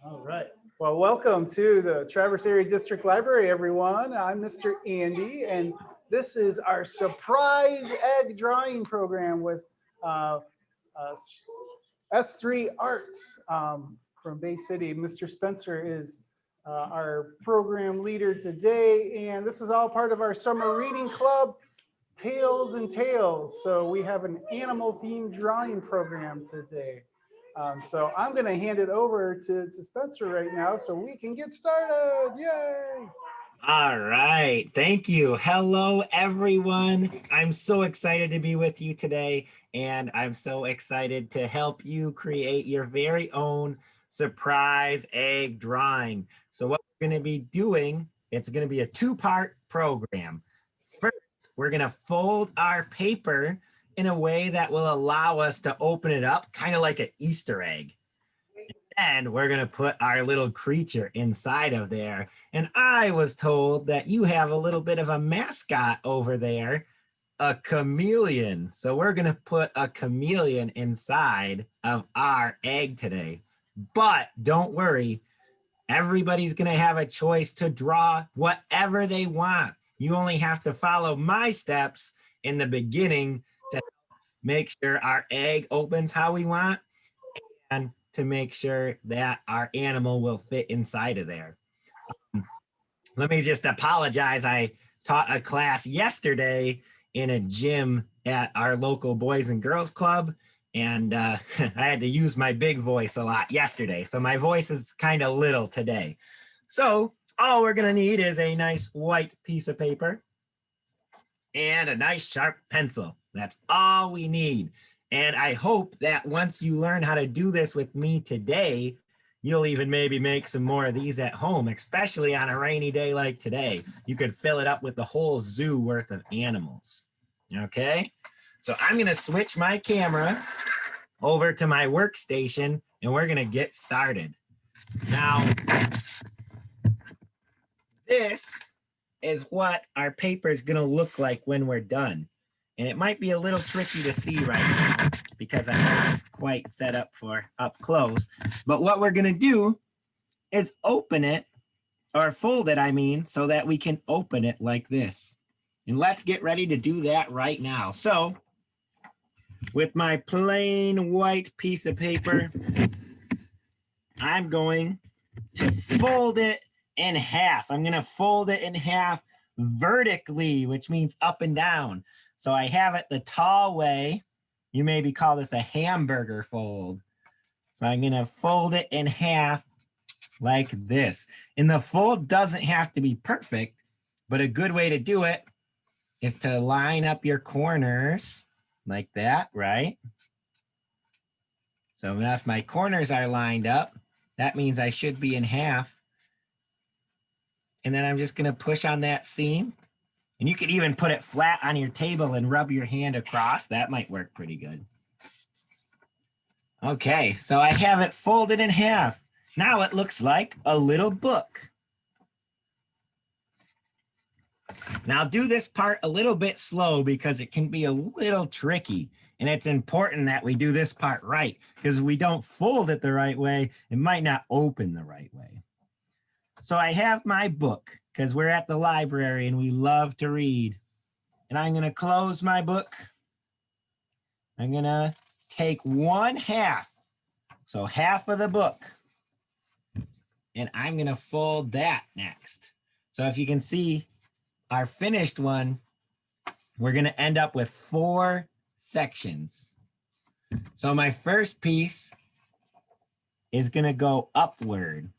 All right. Well, welcome to the Traverse Area District Library, everyone. I'm Mr. Andy, and this is our surprise egg drawing program with uh, uh, S3 Arts from Bay City. Mr. Spencer is our program leader today, and this is all part of our summer reading club, Tales and Tales. So we have an animal themed drawing program today. So I'm going to hand it over to Spencer right now so we can get started. Yay! All right. Thank you. Hello, everyone. I'm so excited to be with you today, and I'm so excited to help you create your very own surprise egg drawing. So what we're going to be doing, it's going to be a two-part program. First, we're going to fold our paper in a way that will allow us to open it up, kind of like an Easter egg. And we're going to put our little creature inside of there. And I was told that you have a little bit of a mascot over there, a chameleon. So we're going to put a chameleon inside of our egg today. But don't worry, everybody's going to have a choice to draw whatever they want. You only have to follow my steps in the beginning to make sure our egg opens how we want and to make sure that our animal will fit inside of there. Let me just apologize. I taught a class yesterday in a gym at our local Boys and Girls Club, and I had to use my big voice a lot yesterday. So my voice is kind of little today. So all we're gonna need is a nice white piece of paper and a nice sharp pencil. That's all we need. And I hope that once you learn how to do this with me today, you'll even maybe make some more of these at home, especially on a rainy day like today. You could fill it up with the whole zoo worth of animals. Okay? So I'm going to switch my camera over to my workstation and we're going to get started. Now, this is what our paper is going to look like when we're done. And it might be a little tricky to see right now because I'm not quite set up for up close. But what we're going to do is open it, or fold it, I mean, so that we can open it like this. And let's get ready to do that right now. So with my plain white piece of paper, I'm going to fold it in half. I'm going to fold it in half vertically, which means up and down. So I have it the tall way. You maybe call this a hamburger fold. So I'm going to fold it in half like this. And the fold doesn't have to be perfect, but a good way to do it is to line up your corners like that, right? So if my corners are lined up, that means I should be in half. And then I'm just going to push on that seam. And you could even put it flat on your table and rub your hand across. That might work pretty good. Okay, so I have it folded in half. Now it looks like a little book. Now do this part a little bit slow because it can be a little tricky. And it's important that we do this part right, because if we don't fold it the right way, it might not open the right way. So I have my book because we're at the library and we love to read. And I'm going to close my book. I'm going to take one half, so half of the book, and I'm going to fold that next. So if you can see our finished one, we're going to end up with 4 sections. So my first piece is going to go upward.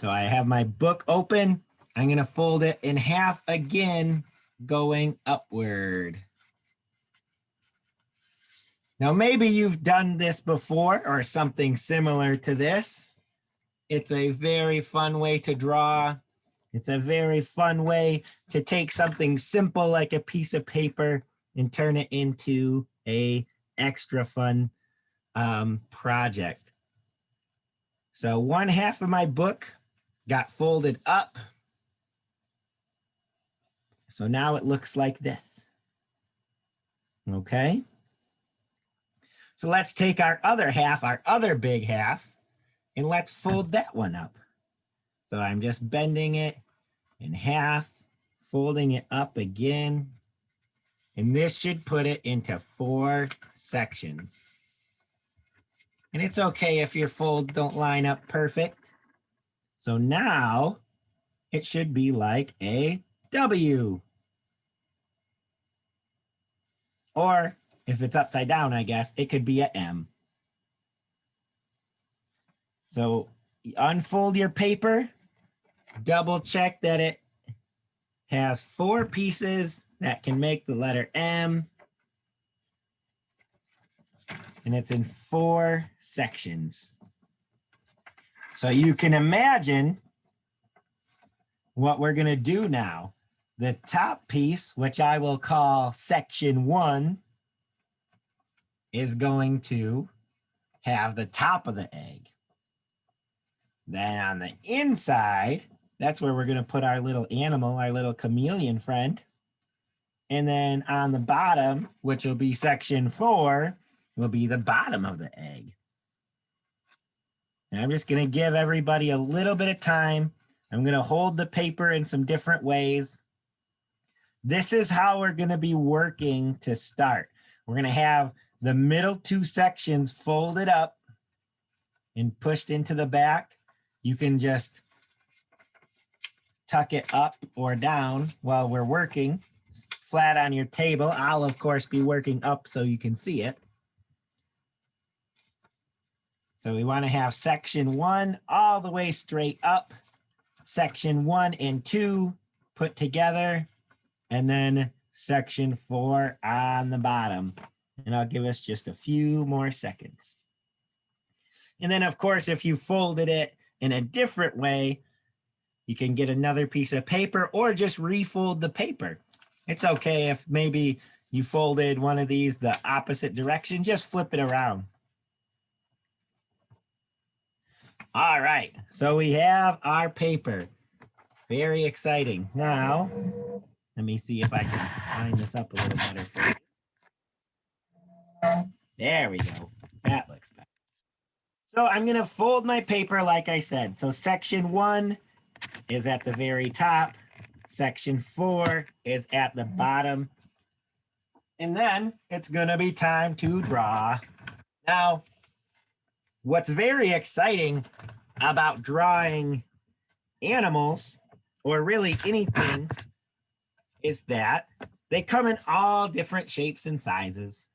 So I have my book open. I'm going to fold it in half again, going upward. Now, maybe you've done this before or something similar to this. It's a very fun way to draw. It's a very fun way to take something simple like a piece of paper and turn it into a extra fun project. So one half of my book got folded up. So now it looks like this. Okay. So let's take our other half, our other big half, And let's fold that one up. So I'm just bending it in half, folding it up again. And this should put it into 4 sections. And it's okay if your folds don't line up perfect. So now it should be like a W. Or if it's upside down, I guess, it could be a M. So unfold your paper, double check that it has 4 pieces that can make the letter M. And it's in 4 sections. So you can imagine what we're going to do now. The top piece, which I will call section 1, is going to have the top of the egg. Then on the inside, that's where we're going to put our little animal, our little chameleon friend. And then on the bottom, which will be section 4, will be the bottom of the egg. And I'm just going to give everybody a little bit of time. I'm going to hold the paper in some different ways. This is how we're going to be working to start. We're going to have the middle 2 sections folded up and pushed into the back. You can just tuck it up or down while we're working. Flat on your table. I'll, of course, be working up so you can see it. So we want to have section 1 all the way straight up. Section 1 and 2 put together. And then section 4 on the bottom. And I'll give us just a few more seconds. And then, of course, if you folded it in a different way, you can get another piece of paper or just refold the paper. It's okay if maybe you folded one of these the opposite direction, just flip it around. All right, so we have our paper. Very exciting. Now, let me see if I can line this up a little better for you. There we go. That looks better. So I'm going to fold my paper like I said. So section 1 is at the very top. Section 4 is at the bottom. And then it's going to be time to draw. Now, what's very exciting about drawing animals, or really anything, is that they come in all different shapes and sizes.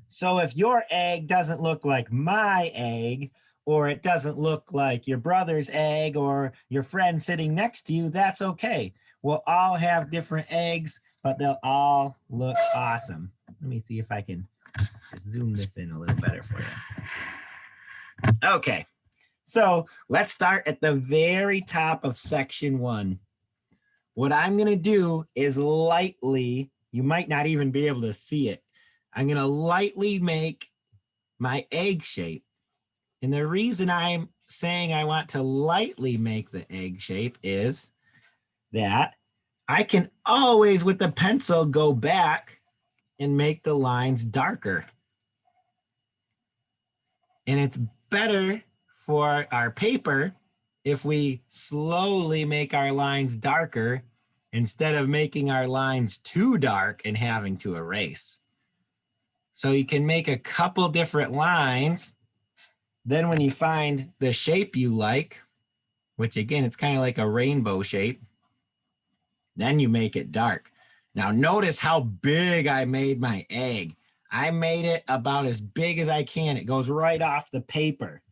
So if your egg doesn't look like my egg, or it doesn't look like your brother's egg or your friend sitting next to you, that's okay. We'll all have different eggs, but they'll all look awesome. Let me see if I can just zoom this in a little better for you. Okay, so let's start at the very top of section 1. What I'm going to do is lightly, you might not even be able to see it. I'm going to lightly make my egg shape. And the reason I'm saying I want to lightly make the egg shape is that I can always, with the pencil, go back and make the lines darker. And it's better for our paper if we slowly make our lines darker instead of making our lines too dark and having to erase. So you can make a couple different lines. Then when you find the shape you like, which again, it's kind of like a rainbow shape, then you make it dark. Now notice how big I made my egg. I made it about as big as I can. It goes right off the paper.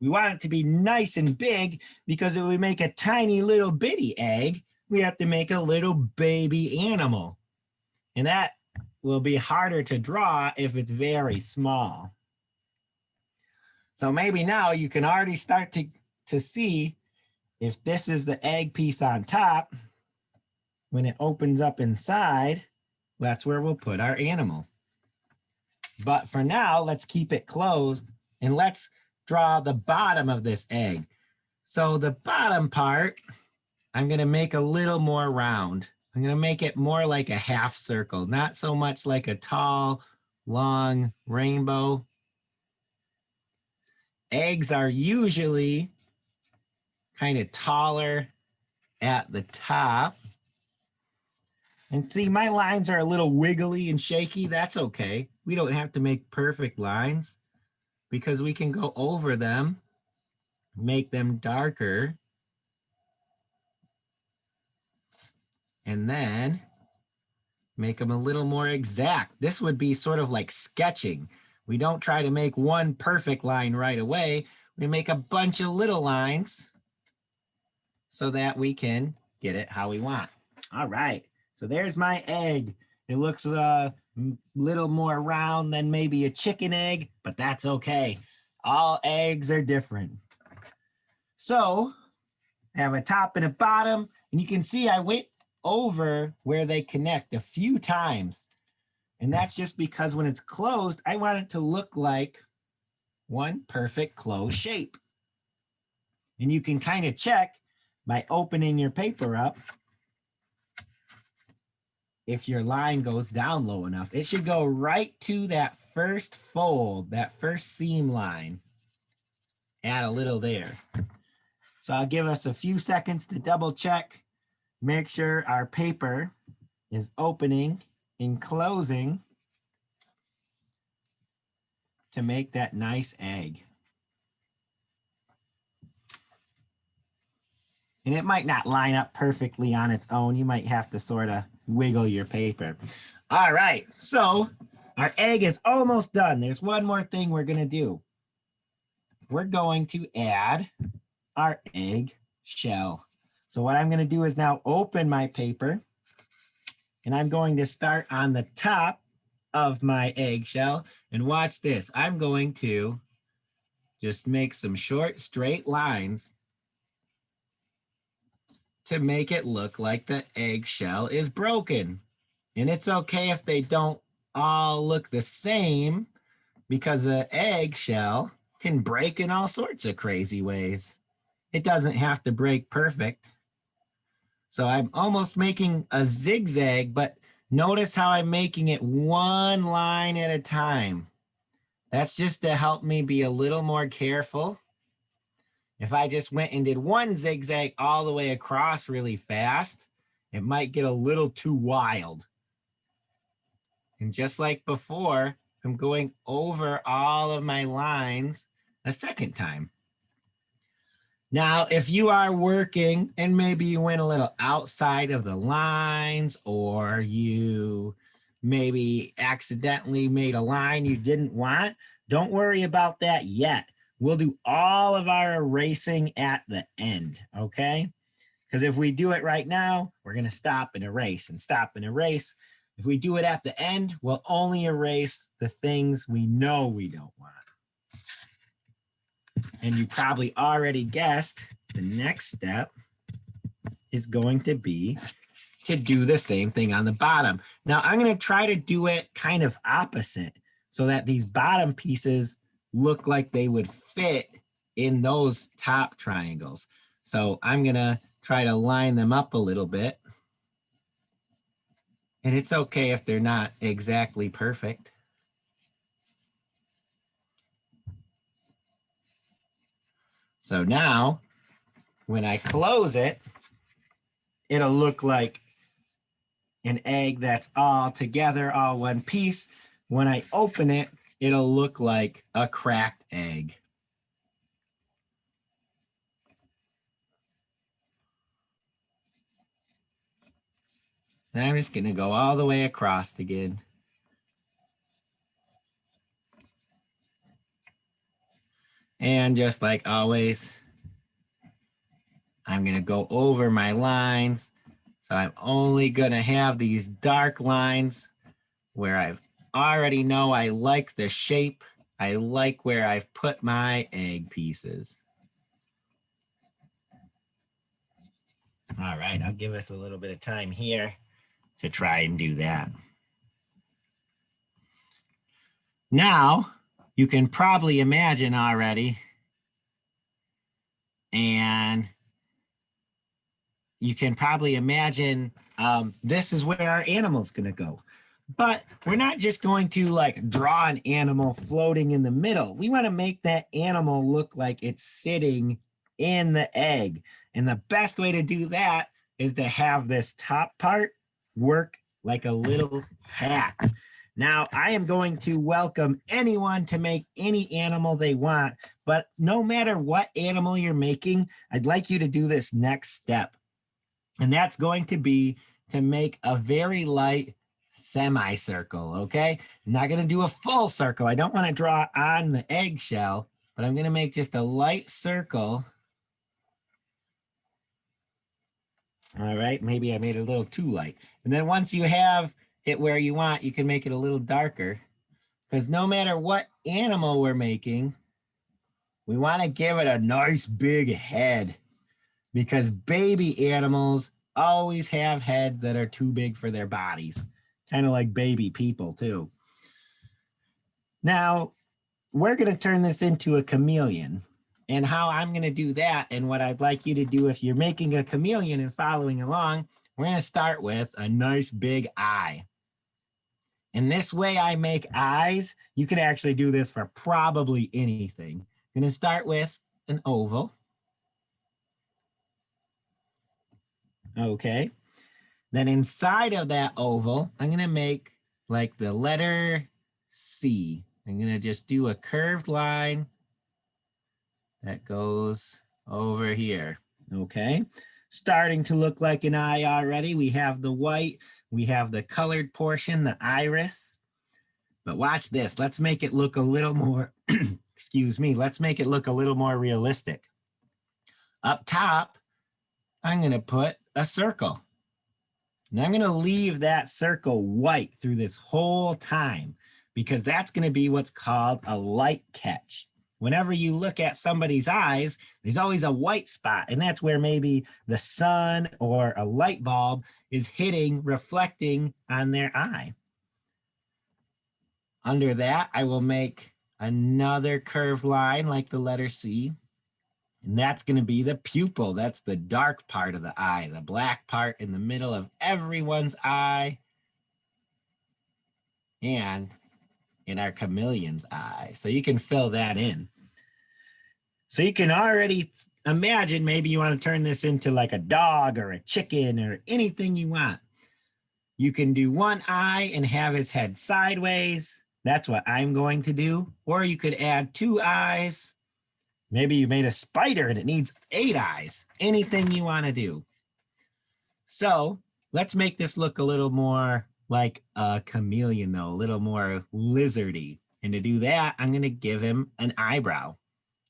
We want it to be nice and big because if we make a tiny little bitty egg, we have to make a little baby animal. And that will be harder to draw if it's very small. So maybe now you can already start to see if this is the egg piece on top, when it opens up inside, that's where we'll put our animal. But for now, let's keep it closed and let's draw the bottom of this egg. So the bottom part, I'm going to make a little more round. I'm going to make it more like a half circle, not so much like a tall, long rainbow. eggs are usually kind of taller at the top. And see, my lines are a little wiggly and shaky. That's okay. We don't have to make perfect lines because we can go over them, make them darker, and then make them a little more exact. This would be sort of like sketching. We don't try to make one perfect line right away. We make a bunch of little lines so that we can get it how we want. All right, so there's my egg. It looks a little more round than maybe a chicken egg, but that's okay. All eggs are different. So I have a top and a bottom, and you can see I went over where they connect a few times. And that's just because when it's closed, I want it to look like one perfect closed shape. And you can kind of check by opening your paper up if your line goes down low enough. It should go right to that first fold, that first seam line. Add a little there. So I'll give us a few seconds to double check, make sure our paper is opening and closing to make that nice egg. And it might not line up perfectly on its own. You might have to sort of wiggle your paper. All right, so our egg is almost done. There's one more thing we're gonna do. We're going to add our egg shell. So what I'm gonna do is now open my paper and I'm going to start on the top of my eggshell and watch this. I'm going to just make some short straight lines to make it look like the eggshell is broken. And it's okay if they don't all look the same because the eggshell can break in all sorts of crazy ways. It doesn't have to break perfect. So I'm almost making a zigzag, but notice how I'm making it one line at a time. That's just to help me be a little more careful. If I just went and did one zigzag all the way across really fast, it might get a little too wild. And just like before, I'm going over all of my lines a second time. Now, if you are working and maybe you went a little outside of the lines or you maybe accidentally made a line you didn't want, don't worry about that yet. We'll do all of our erasing at the end, okay? Because if we do it right now, we're going to stop and erase and stop and erase. If we do it at the end, we'll only erase the things we know we don't want. And you probably already guessed the next step is going to be to do the same thing on the bottom. Now I'm going to try to do it kind of opposite so that these bottom pieces look like they would fit in those top triangles. So I'm going to try to line them up a little bit. And it's okay if they're not exactly perfect. So now when I close it, it'll look like an egg that's all together, all one piece. When I open it, it'll look like a cracked egg. And I'm just going to go all the way across again. And just like always, I'm going to go over my lines. So I'm only going to have these dark lines where I already know I like the shape. I like where I've put my egg pieces. All right, I'll give us a little bit of time here to try and do that. Now, you can probably imagine already, and you can probably imagine this is where our animal's going to go. But we're not just going to like draw an animal floating in the middle. We want to make that animal look like it's sitting in the egg. And the best way to do that is to have this top part work like a little hat. Now, I am going to welcome anyone to make any animal they want, but no matter what animal you're making, I'd like you to do this next step. And that's going to be to make a very light semicircle, okay? I'm not gonna do a full circle. I don't wanna draw on the eggshell, but I'm gonna make just a light circle. All right, maybe I made it a little too light. And then once you have it where you want, you can make it a little darker, because no matter what animal we're making, we wanna give it a nice big head, because baby animals always have heads that are too big for their bodies, kind of like baby people too. Now, we're going to turn this into a chameleon. And how I'm going to do that, and what I'd like you to do if you're making a chameleon and following along, we're going to start with a nice big eye. And this way I make eyes, you can actually do this for probably anything. I'm going to start with an oval. Okay. Then inside of that oval, I'm going to make like the letter C. I'm going to just do a curved line that goes over here. Okay. Starting to look like an eye already. We have the white, we have the colored portion, the iris. But watch this. Let's make it look a little more, excuse me, let's make it look a little more realistic. Up top, I'm going to put a circle. And I'm going to leave that circle white through this whole time, because that's going to be what's called a light catch. Whenever you look at somebody's eyes, there's always a white spot, and that's where maybe the sun or a light bulb is hitting, reflecting on their eye. Under that, I will make another curved line like the letter C. And that's going to be the pupil. That's the dark part of the eye, the black part in the middle of everyone's eye and in our chameleon's eye. So you can fill that in. So you can already imagine maybe you want to turn this into like a dog or a chicken or anything you want. You can do one eye and have his head sideways. That's what I'm going to do. Or you could add two eyes. Maybe you made a spider and it needs 8 eyes. Anything you want to do. So let's make this look a little more like a chameleon, though, a little more lizardy. And to do that, I'm going to give him an eyebrow.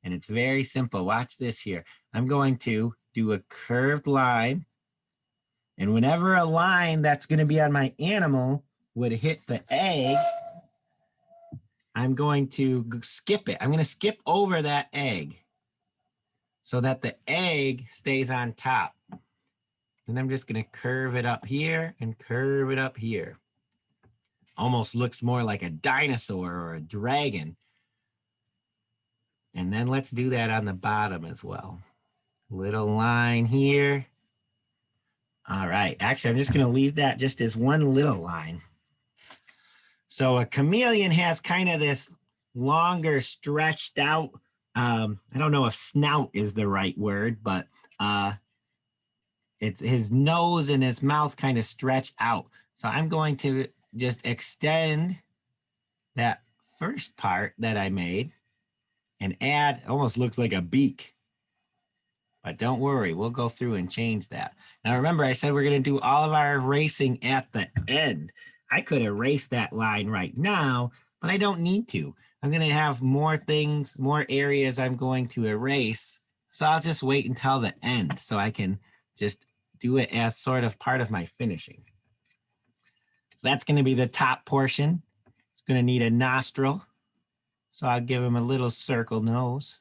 And it's very simple. Watch this here. I'm going to do a curved line. And whenever a line that's going to be on my animal would hit the egg, I'm going to skip it. I'm going to skip over that egg so that the egg stays on top. And I'm just going to curve it up here and curve it up here. Almost looks more like a dinosaur or a dragon. And then let's do that on the bottom as well. Little line here. All right. Actually, I'm just going to leave that just as one little line. So a chameleon has kind of this longer, stretched out, I don't know if snout is the right word, but it's his nose and his mouth kind of stretch out. So I'm going to just extend that first part that I made and add, almost looks like a beak. But don't worry, we'll go through and change that. Now remember, I said we're going to do all of our erasing at the end. I could erase that line right now, but I don't need to. I'm going to have more things, more areas I'm going to erase. So I'll just wait until the end so I can just do it as sort of part of my finishing. So that's going to be the top portion. It's going to need a nostril. So I'll give him a little circle nose.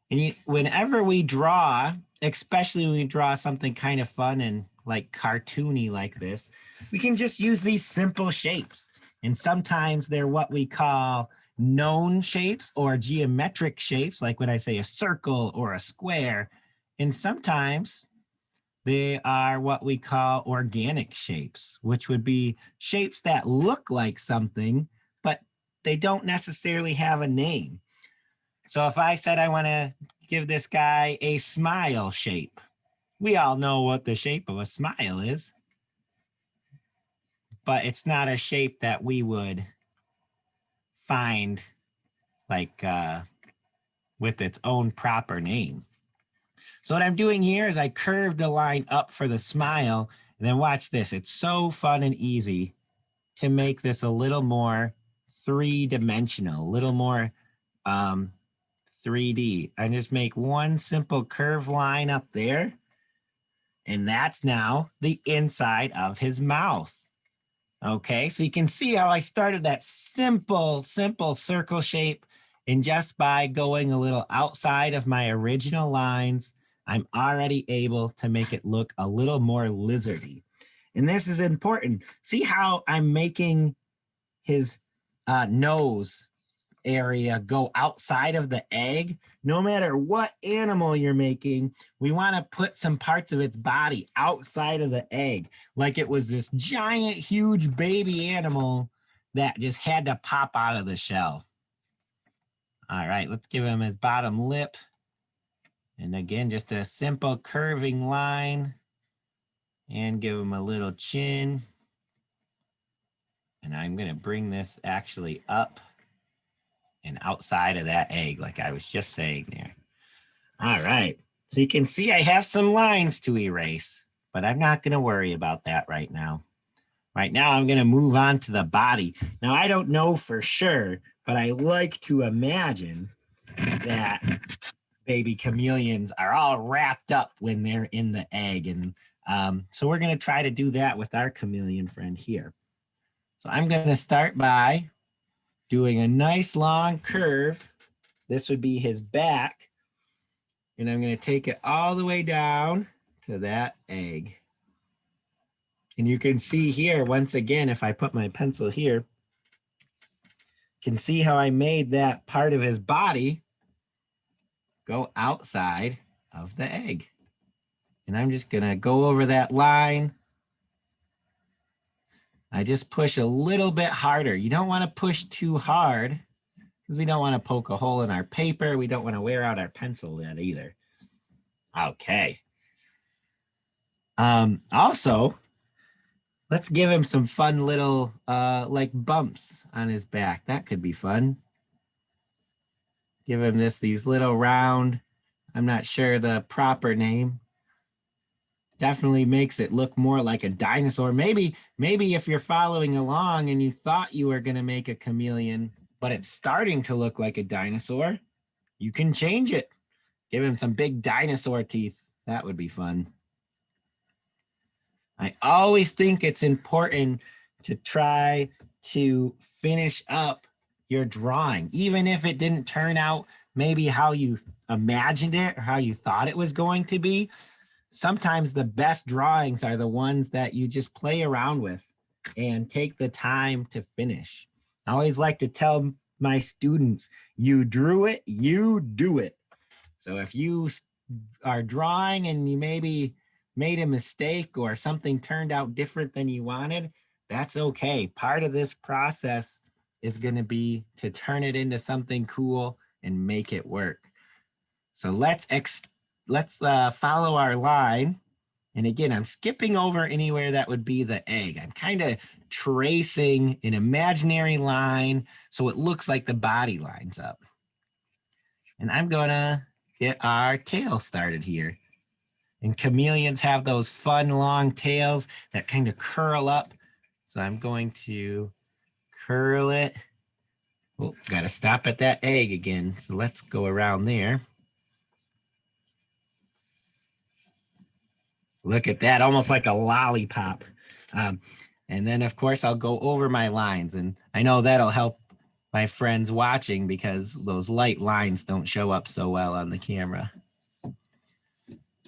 And whenever we draw, especially when we draw something kind of fun and like cartoony like this, we can just use these simple shapes. And sometimes they're what we call known shapes or geometric shapes, like when I say a circle or a square. And sometimes they are what we call organic shapes, which would be shapes that look like something, but they don't necessarily have a name. So if I said I want to give this guy a smile shape, we all know what the shape of a smile is, but it's not a shape that we would find like with its own proper name. So what I'm doing here is I curved the line up for the smile, and then watch this. It's so fun and easy to make this a little more three-dimensional, a little more 3D. I just make one simple curved line up there, and that's now the inside of his mouth. Okay, so you can see how I started that simple circle shape, and just by going a little outside of my original lines, I'm already able to make it look a little more lizardy. And this is important. See how I'm making his nose area go outside of the egg? No matter what animal you're making, we want to put some parts of its body outside of the egg, like it was this giant, huge baby animal that just had to pop out of the shell. All right, let's give him his bottom lip. And again, just a simple curving line, and give him a little chin. And I'm going to bring this actually up and outside of that egg, like I was just saying there. All right, so you can see I have some lines to erase, but I'm not going to worry about that right now. Right now, I'm going to move on to the body. Now, I don't know for sure, but I like to imagine that baby chameleons are all wrapped up when they're in the egg. And so we're going to try to do that with our chameleon friend here. So I'm going to start by doing a nice long curve. This would be his back. And I'm going to take it all the way down to that egg. And you can see here, once again, if I put my pencil here, can see how I made that part of his body go outside of the egg. And I'm just going to go over that line. I just push a little bit harder. You don't want to push too hard because we don't want to poke a hole in our paper. We don't want to wear out our pencil yet either. Okay. Also, let's give him some fun little like bumps on his back. That could be fun. Give him these little round, I'm not sure the proper name. Definitely makes it look more like a dinosaur. Maybe if you're following along and you thought you were going to make a chameleon, but it's starting to look like a dinosaur, you can change it. Give him some big dinosaur teeth. That would be fun. I always think it's important to try to finish up your drawing, even if it didn't turn out maybe how you imagined it or how you thought it was going to be. Sometimes the best drawings are the ones that you just play around with and take the time to finish. I always like to tell my students, you drew it, you do it. So if you are drawing and you maybe made a mistake or something turned out different than you wanted, that's okay. Part of this process is going to be to turn it into something cool and make it work. So let's follow our line. And again, I'm skipping over anywhere that would be the egg. I'm kind of tracing an imaginary line so it looks like the body lines up. And I'm going to get our tail started here. And chameleons have those fun long tails that kind of curl up. So I'm going to curl it. Oh, got to stop at that egg again. So let's go around there. Look at that, almost like a lollipop. And then, of course, I'll go over my lines. And I know that'll help my friends watching because those light lines don't show up so well on the camera.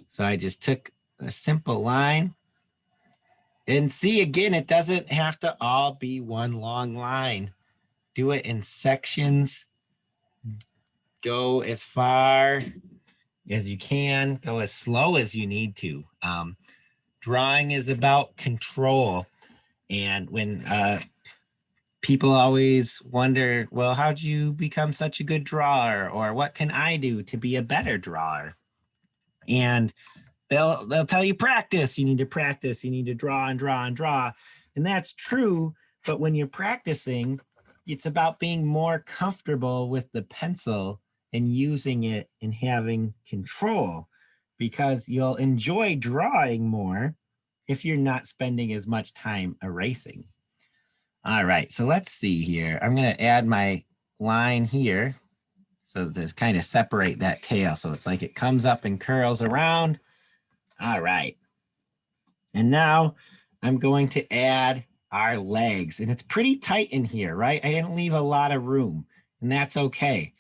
So I just took a simple line. And see, again, it doesn't have to all be one long line. Do it in sections. Go as far as you can. Go as slow as you need to. drawing is about control. And when people always wonder, well, how'd you become such a good drawer? Or what can I do to be a better drawer? And they'll tell you practice. You need to practice. You need to draw and draw and draw. And that's true. But when you're practicing, it's about being more comfortable with the pencil and using it and having control, because you'll enjoy drawing more if you're not spending as much time erasing. All right, so let's see here. I'm going to add my line here so to kind of separate that tail. So it's like it comes up and curls around. All right. And now I'm going to add our legs, and it's pretty tight in here, right? I didn't leave a lot of room, and that's okay.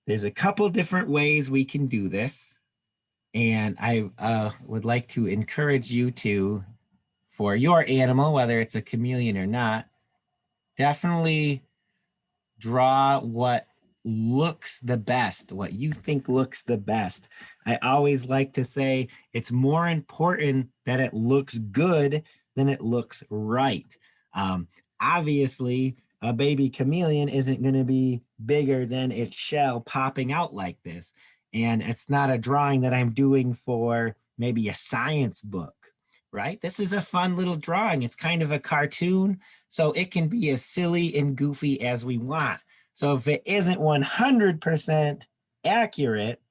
There's a couple different ways we can do this. And I would like to encourage you to, for your animal, whether it's a chameleon or not, definitely draw what looks the best, what you think looks the best. I always like to say it's more important that it looks good than it looks right. Obviously, a baby chameleon isn't going to be bigger than its shell popping out like this. And it's not a drawing that I'm doing for maybe a science book, right? This is a fun little drawing. It's kind of a cartoon, so it can be as silly and goofy as we want. So if it isn't 100% accurate,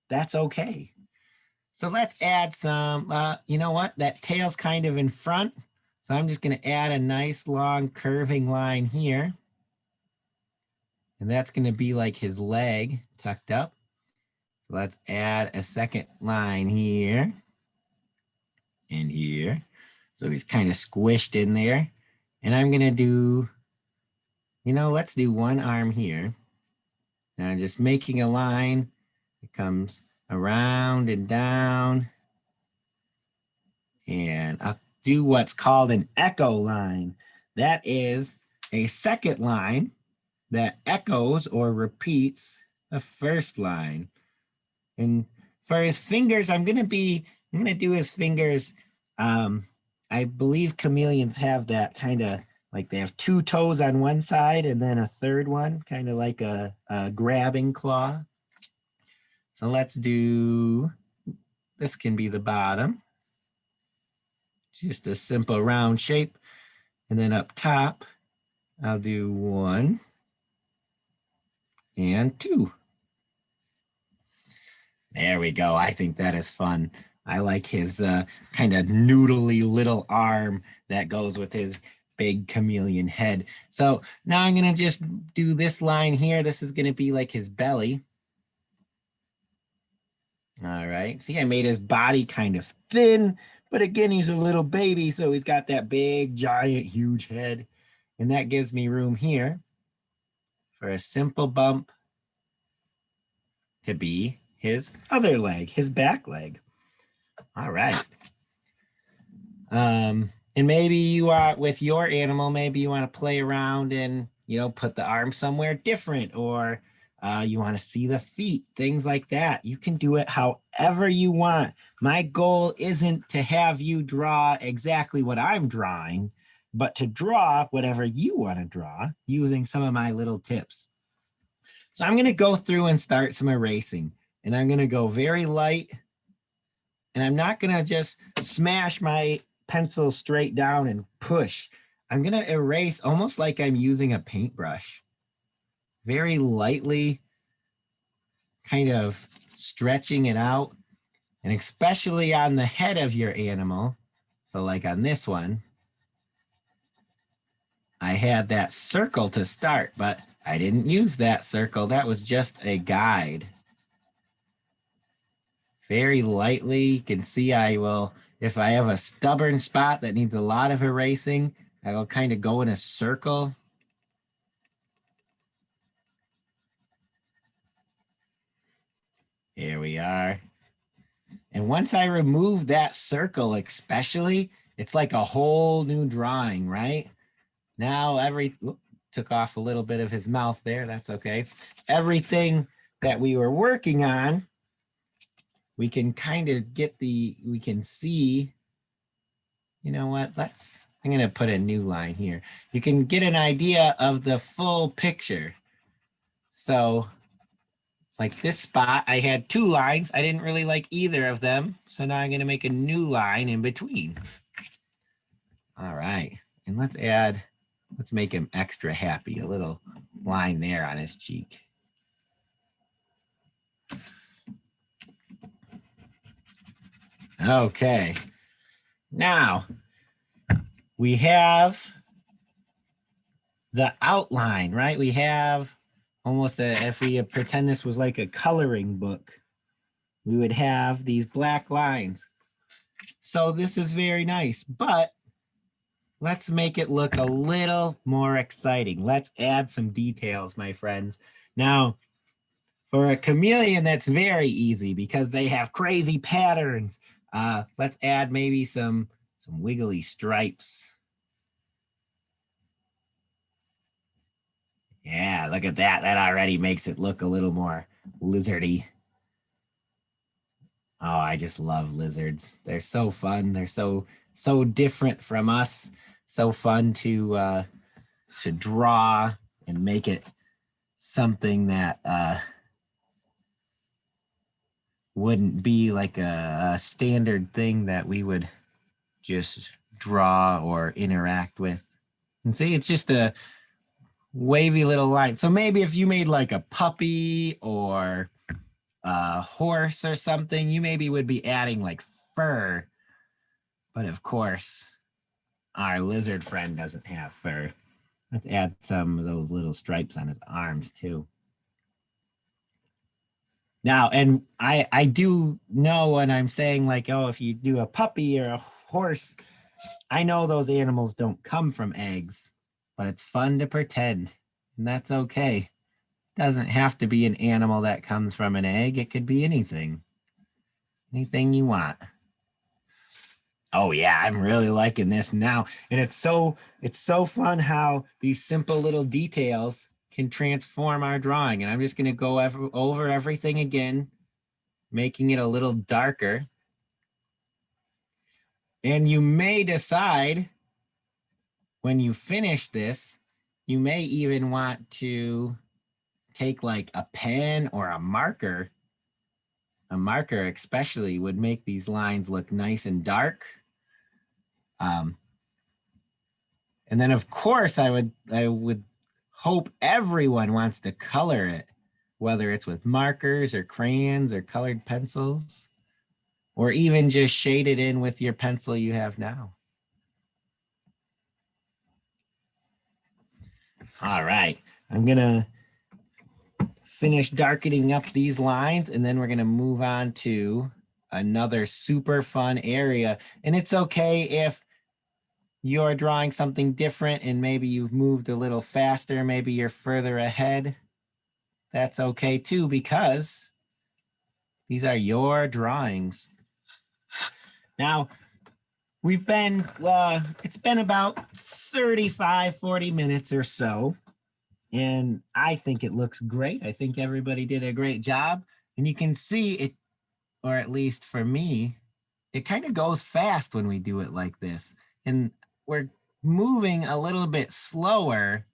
that's okay. So let's add some, you know what? That tail's kind of in front. So I'm just going to add a nice long curving line here. And that's going to be like his leg tucked up. So let's add a second line here and here. So he's kind of squished in there. And I'm going to do, you know, let's do one arm here. And I'm just making a line. It comes around and down. And I'll do what's called an echo line. That is a second line that echoes or repeats the first line. And for his fingers, I'm gonna do his fingers. I believe chameleons have that kind of like they have two toes on one side and then a third one, kind of like a grabbing claw. So let's do, this can be the bottom. Just a simple round shape. And then up top, I'll do 1 and 2. There we go. I think that is fun. I like his kind of noodly little arm that goes with his big chameleon head. So now I'm going to just do this line here. This is going to be like his belly. All right. See, I made his body kind of thin, but again, he's a little baby, so he's got that big, giant, huge head. And that gives me room here for a simple bump to be his other leg, his back leg. All right. And maybe you are with your animal, maybe you want to play around and, you know, put the arm somewhere different, or you want to see the feet, things like that. You can do it however you want. My goal isn't to have you draw exactly what I'm drawing, but to draw whatever you want to draw using some of my little tips. So I'm going to go through and start some erasing, and I'm going to go very light, and I'm not going to just smash my pencil straight down and push. I'm going to erase almost like I'm using a paintbrush. Very lightly, kind of stretching it out, and especially on the head of your animal. So like on this one, I had that circle to start, but I didn't use that circle. That was just a guide. Very lightly, you can see I will, if I have a stubborn spot that needs a lot of erasing, I will kind of go in a circle. Here we are. And once I remove that circle, especially, it's like a whole new drawing, right? Now took off a little bit of his mouth there. That's okay. Everything that we were working on we can kind of get we can see, you know what, I'm gonna put a new line here. You can get an idea of the full picture. So like this spot, I had 2 lines. I didn't really like either of them. So now I'm gonna make a new line in between. All right, and let's make him extra happy, a little line there on his cheek. Okay, now we have the outline, right? We have almost if we pretend this was like a coloring book, we would have these black lines. So this is very nice, but let's make it look a little more exciting. Let's add some details, my friends. Now, for a chameleon, that's very easy because they have crazy patterns. Let's add maybe some wiggly stripes. Yeah, look at that. That already makes it look a little more lizardy. Oh, I just love lizards. They're so fun. They're so different from us. So fun to draw and make it something that wouldn't be like a standard thing that we would just draw or interact with. And see, it's just a wavy little line. So maybe if you made like a puppy or a horse or something, you maybe would be adding like fur. But of course, our lizard friend doesn't have fur. Let's add some of those little stripes on his arms too. Now, and I do know when I'm saying like, oh, if you do a puppy or a horse, I know those animals don't come from eggs, but it's fun to pretend, and that's okay. Doesn't have to be an animal that comes from an egg. It could be anything you want. Oh yeah, I'm really liking this now. And it's so fun how these simple little details can transform our drawing. And I'm just going to go over everything again, making it a little darker. And you may decide when you finish this, you may even want to take like a pen or a marker. A marker especially would make these lines look nice and dark. And then of course I would hope everyone wants to color it, whether it's with markers or crayons or colored pencils, or even just shade it in with your pencil you have now. All right, I'm gonna finish darkening up these lines, and then we're gonna move on to another super fun area. And it's okay if you're drawing something different and maybe you've moved a little faster, maybe you're further ahead. That's okay too, because these are your drawings. Now, it's been about 35, 40 minutes or so, and I think it looks great. I think everybody did a great job, and you can see it, or at least for me, it kind of goes fast when we do it like this. And we're moving a little bit slower,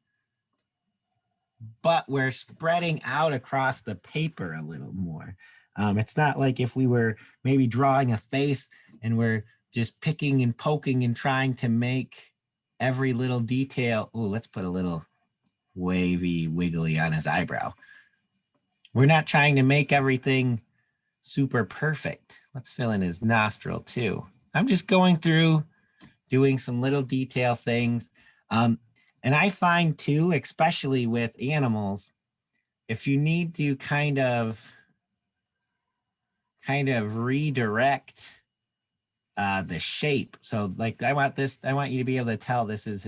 but we're spreading out across the paper a little more. It's not like if we were maybe drawing a face and we're just picking and poking and trying to make every little detail. Oh, let's put a little wavy wiggly on his eyebrow. We're not trying to make everything super perfect. Let's fill in his nostril too. I'm just going through doing some little detail things. And I find too, especially with animals, if you need to kind of redirect the shape. So like I want you to be able to tell this is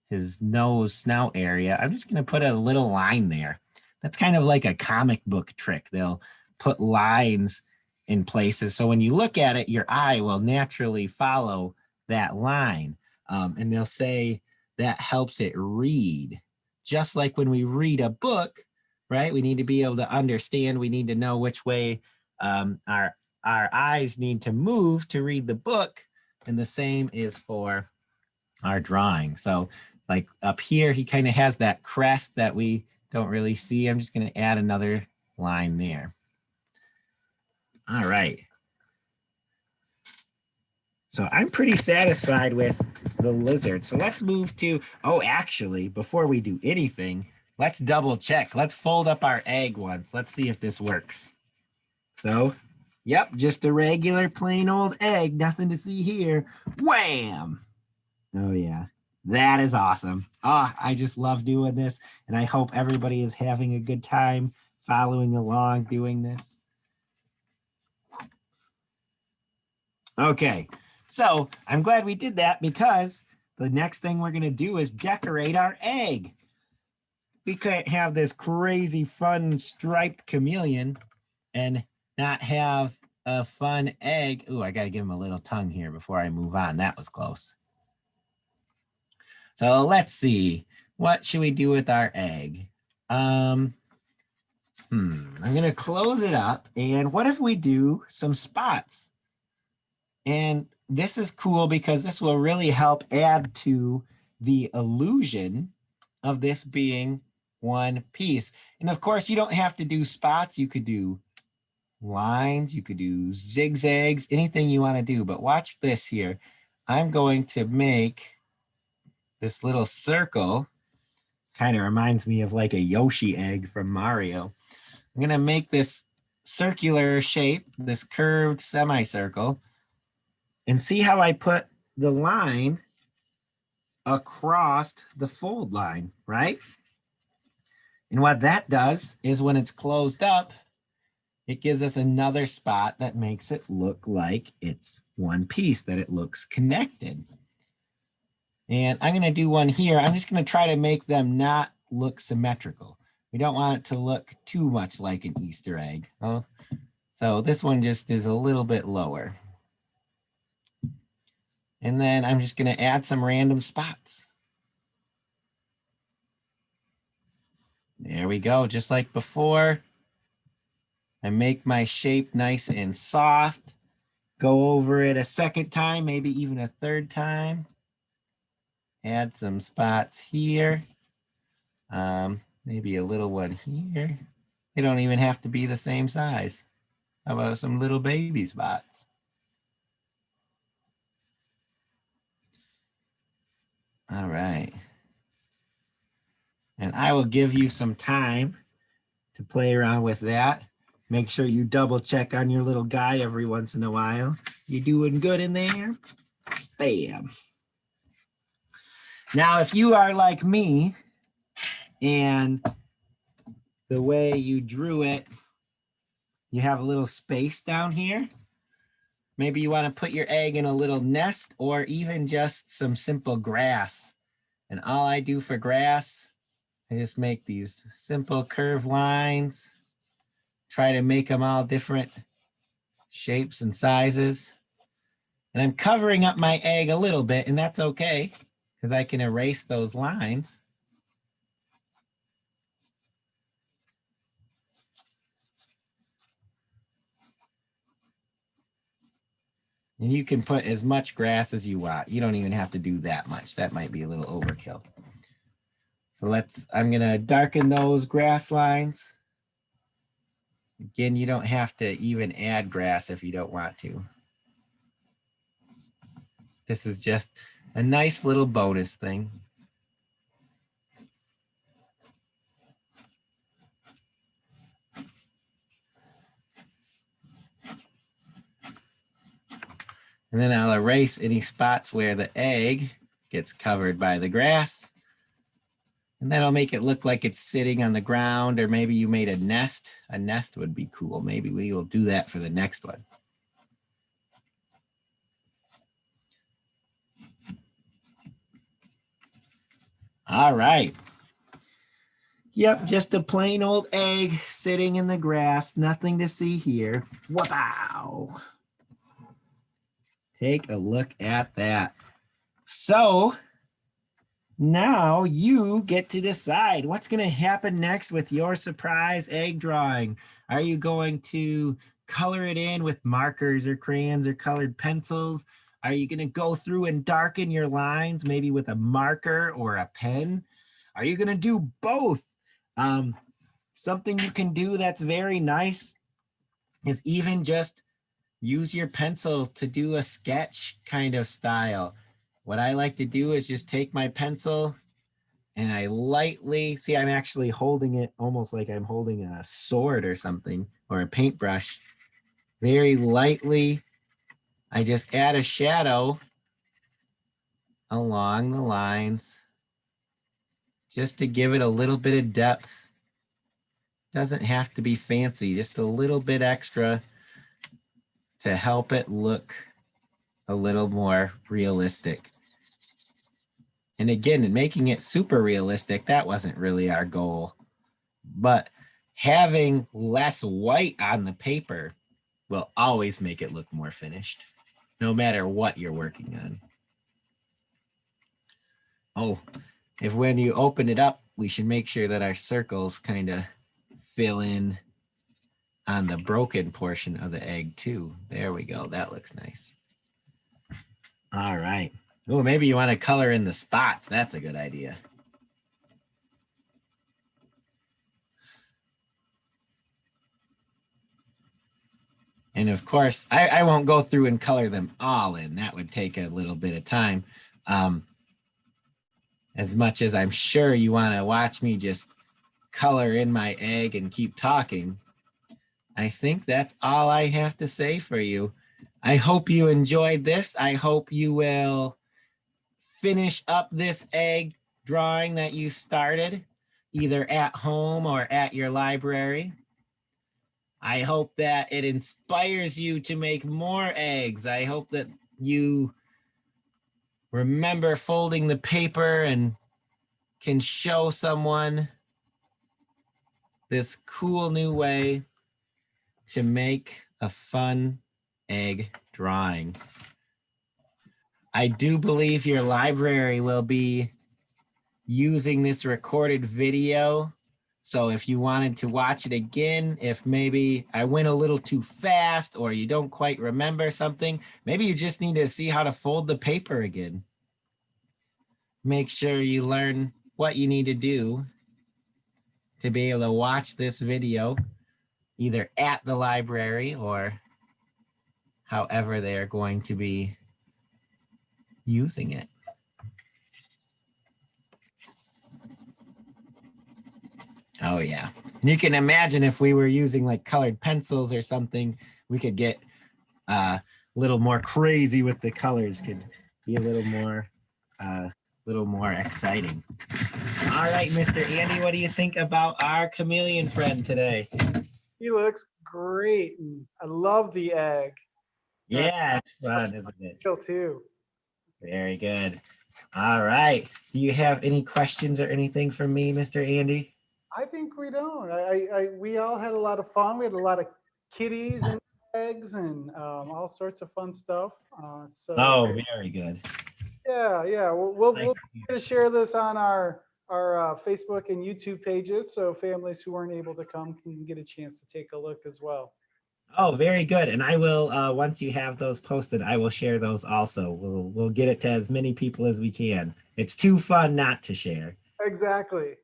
his nose snout area. I'm just going to put a little line there. That's kind of like a comic book trick. They'll put lines in places. So when you look at it, your eye will naturally follow that line. And they'll say that helps it read. Just like when we read a book, right? We need to be able to understand. We need to know which way our our eyes need to move to read the book, and the same is for our drawing. So like up here, he kind of has that crest that we don't really see. I'm just going to add another line there. All right. So I'm pretty satisfied with the lizard. So let's move to, oh, actually, before we do anything, let's double check. Let's fold up our egg once. Let's see if this works. So, yep, just a regular plain old egg. Nothing to see here. Wham! Oh, yeah. That is awesome. Oh, I just love doing this. And I hope everybody is having a good time following along doing this. Okay, so I'm glad we did that because the next thing we're going to do is decorate our egg. We can't have this crazy fun striped chameleon and not have a fun egg. Ooh, I got to give him a little tongue here before I move on. That was close. So let's see. What should we do with our egg? I'm going to close it up. And what if we do some spots? And this is cool because this will really help add to the illusion of this being one piece. And of course, you don't have to do spots. You could do lines, you could do zigzags, anything you want to do. But watch this here. I'm going to make this little circle. Kind of reminds me of like a Yoshi egg from Mario. I'm going to make this circular shape, this curved semicircle. And see how I put the line across the fold line, right? And what that does is when it's closed up, it gives us another spot that makes it look like it's one piece, that it looks connected. And I'm going to do one here. I'm just going to try to make them not look symmetrical. We don't want it to look too much like an Easter egg. Huh? So this one just is a little bit lower. And then I'm just going to add some random spots. There we go, just like before. I make my shape nice and soft. Go over it a second time, maybe even a third time. Add some spots here. Maybe a little one here. They don't even have to be the same size. How about some little baby spots? All right. And I will give you some time to play around with that. Make sure you double check on your little guy every once in a while. You doing good in there? Bam. Now, if you are like me and the way you drew it, you have a little space down here. Maybe you want to put your egg in a little nest or even just some simple grass. And all I do for grass, I just make these simple curved lines, try to make them all different shapes and sizes. And I'm covering up my egg a little bit, and that's okay because I can erase those lines. And you can put as much grass as you want. You don't even have to do that much. That might be a little overkill. So I'm gonna darken those grass lines. Again, you don't have to even add grass if you don't want to. This is just a nice little bonus thing. And then I'll erase any spots where the egg gets covered by the grass. And then I'll make it look like it's sitting on the ground, or maybe you made a nest. A nest would be cool. Maybe we will do that for the next one. All right. Yep, just a plain old egg sitting in the grass. Nothing to see here. Wow. Take a look at that. So now you get to decide what's going to happen next with your surprise egg drawing. Are you going to color it in with markers or crayons or colored pencils? Are you going to go through and darken your lines, maybe with a marker or a pen? Are you going to do both? Something you can do that's very nice is even just use your pencil to do a sketch kind of style. What I like to do is just take my pencil and I lightly, see, I'm actually holding it almost like I'm holding a sword or something, or a paintbrush. Very lightly, I just add a shadow along the lines just to give it a little bit of depth. Doesn't have to be fancy, just a little bit extra to help it look a little more realistic. And again, making it super realistic, that wasn't really our goal. But having less white on the paper will always make it look more finished, no matter what you're working on. Oh, if when you open it up, we should make sure that our circles kind of fill in on the broken portion of the egg too. There we go. That looks nice. All right. Oh, maybe you want to color in the spots. That's a good idea. And of course, I won't go through and color them all in. That would take a little bit of time. As much as I'm sure you want to watch me just color in my egg and keep talking, I think that's all I have to say for you. I hope you enjoyed this. I hope you will finish up this egg drawing that you started, either at home or at your library. I hope that it inspires you to make more eggs. I hope that you remember folding the paper and can show someone this cool new way to make a fun egg drawing. I do believe your library will be using this recorded video. So if you wanted to watch it again, if maybe I went a little too fast or you don't quite remember something, maybe you just need to see how to fold the paper again. Make sure you learn what you need to do to be able to watch this video either at the library or however they are going to be using it. Oh yeah. And you can imagine if we were using like colored pencils or something, we could get a little more crazy with the colors, could be a little more exciting. All right, Mr. Andy, what do you think about our chameleon friend today? He looks great. And I love the egg. Yeah, it's fun, isn't it? Too. Very good. All right. Do you have any questions or anything for me, Mr. Andy? I think we don't. We all had a lot of fun. We had a lot of kitties and eggs and all sorts of fun stuff. Oh, very good. Yeah. We'll try to share this on our Facebook and YouTube pages, so families who weren't able to come can get a chance to take a look as well. Oh, very good. And I will, once you have those posted, I will share those also. We'll get it to as many people as we can. It's too fun not to share. Exactly.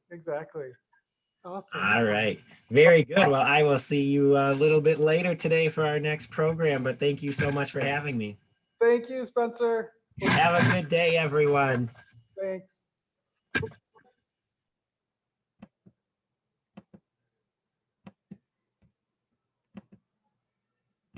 Awesome. All right. Very good. Well, I will see you a little bit later today for our next program, but thank you so much for having me. Thank you, Spencer. Have a good day, everyone. Thanks.